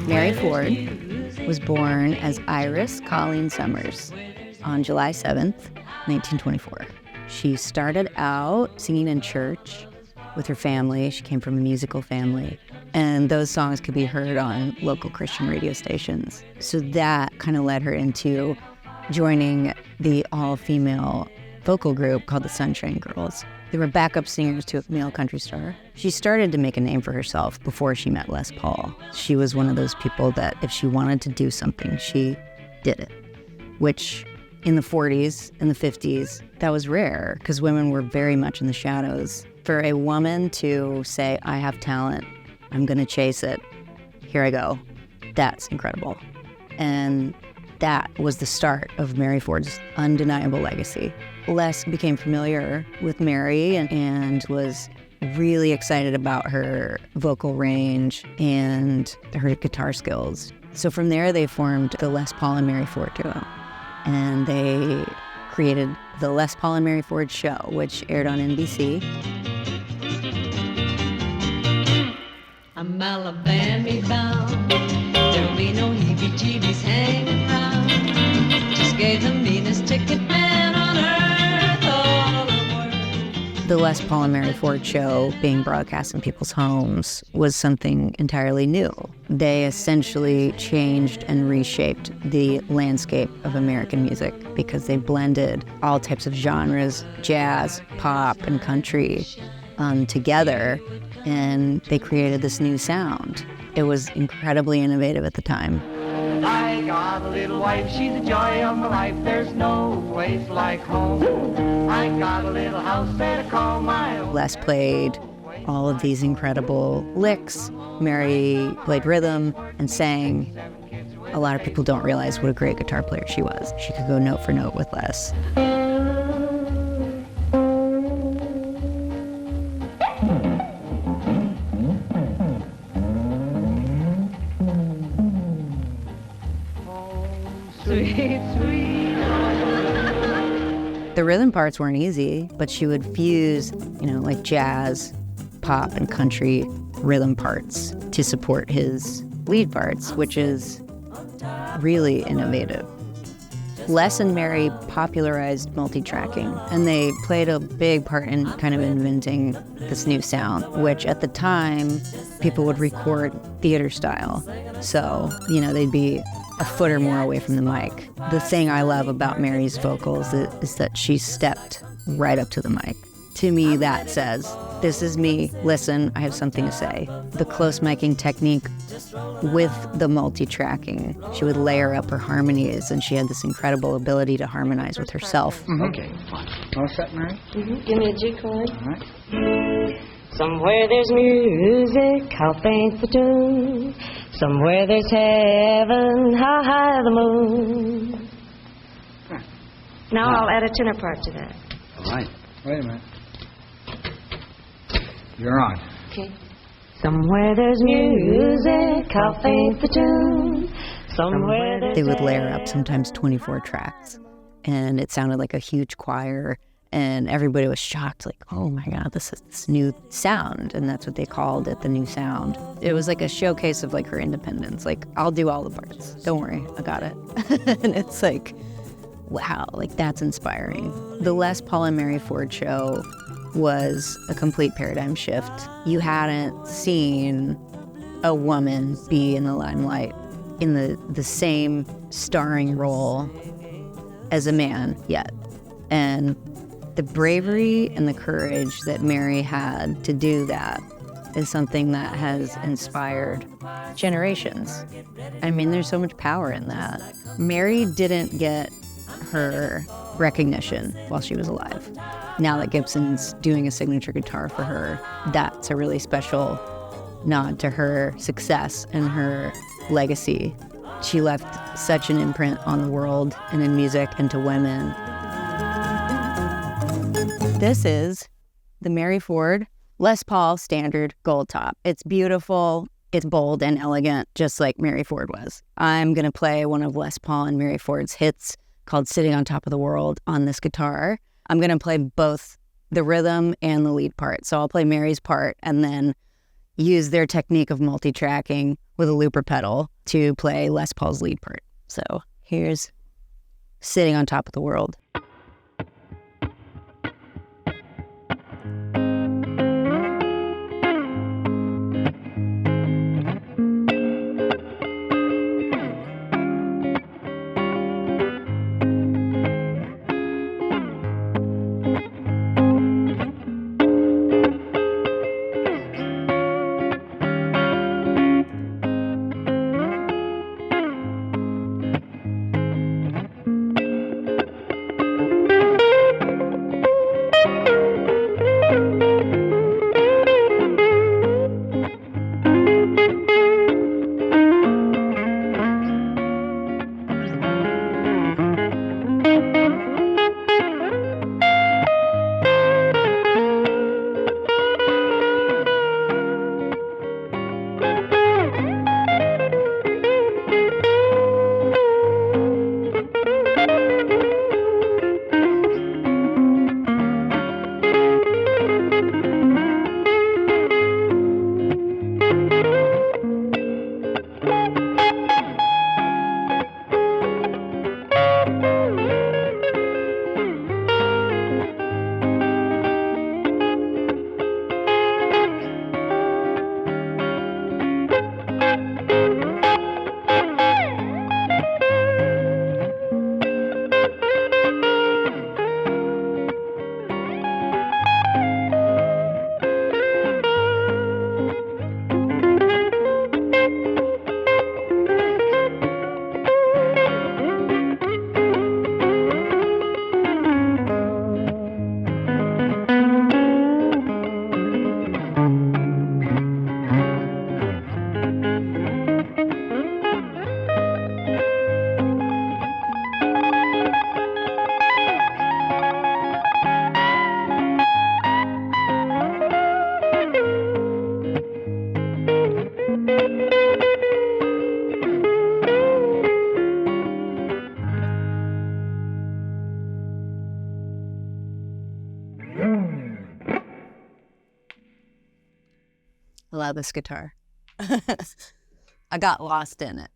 Mary Ford was born as Iris Colleen Summers on July 7th, 1924. She started out singing in church with her family. She came from a musical family, and those songs could be heard on local Christian radio stations. So that kind of led her into joining the all-female vocal group called the Sunshine Girls. They were backup singers to a male country star. She started to make a name for herself before she met Les Paul. She was one of those people that if she wanted to do something, she did it, which in the 40s and the 50s, that was rare because women were very much in the shadows. For a woman to say, I have talent, I'm going to chase it, here I go, that's incredible. And that was the start of Mary Ford's undeniable legacy. Les became familiar with Mary and was really excited about her vocal range and her guitar skills. So from there, they formed the Les Paul and Mary Ford duo. And they created the Les Paul and Mary Ford Show, which aired on NBC. I'm Alabama bound. There'll be no heebie-jeebies hanging around. Just gave the meanest ticket man on earth all the world. The Les Paul and Mary Ford Show being broadcast in people's homes was something entirely new. They essentially changed and reshaped the landscape of American music because they blended all types of genres, jazz, pop, and country together, and they created this new sound. It was incredibly innovative at the time. I got a little wife, she's the joy of my life. There's no place like home. I got a little house that I call my own. Les played all of these incredible licks. Mary played rhythm and sang. A lot of people don't realize what a great guitar player she was. She could go note for note with Les. Sweet, sweet. The rhythm parts weren't easy, but she would fuse, like jazz, pop, and country rhythm parts to support his lead parts, which is really innovative. Les and Mary popularized multitracking, and they played a big part in kind of inventing this new sound, which at the time, people would record theater style. So, they'd be a foot or more away from the mic. The thing I love about Mary's vocals is that she stepped right up to the mic. To me, that says, this is me, listen, I have something to say. The close miking technique with the multi-tracking, she would layer up her harmonies, and she had this incredible ability to harmonize with herself. Okay, fine. All set, Mary? Give me a G chord. All right. Somewhere there's music, how faint the tune. Somewhere there's heaven, how high the moon. Huh. Now I'll add a tenor part to that. All right. Wait a minute. You're on. Okay. Somewhere there's music, how faint the tune. Somewhere there's They would layer up sometimes 24 tracks, and it sounded like a huge choir, and everybody was shocked, like, oh my God, this is this new sound, and that's what they called it, the new sound. It was like a showcase of like her independence, like, I'll do all the parts, don't worry, I got it. And it's like, wow, like that's inspiring. The Les Paul and Mary Ford Show was a complete paradigm shift. You hadn't seen a woman be in the limelight in the same starring role as a man yet. And the bravery and the courage that Mary had to do that is something that has inspired generations. I mean, there's so much power in that. Mary didn't get her recognition while she was alive. Now that Gibson's doing a signature guitar for her, that's a really special nod to her success and her legacy. She left such an imprint on the world and in music and to women. This is the Mary Ford Les Paul Standard Goldtop. It's beautiful, it's bold and elegant, just like Mary Ford was. I'm going to play one of Les Paul and Mary Ford's hits called Sitting on Top of the World on this guitar. I'm going to play both the rhythm and the lead part. So I'll play Mary's part and then use their technique of multi-tracking with a looper pedal to play Les Paul's lead part. So here's Sitting on Top of the World. I love this guitar. I got lost in it.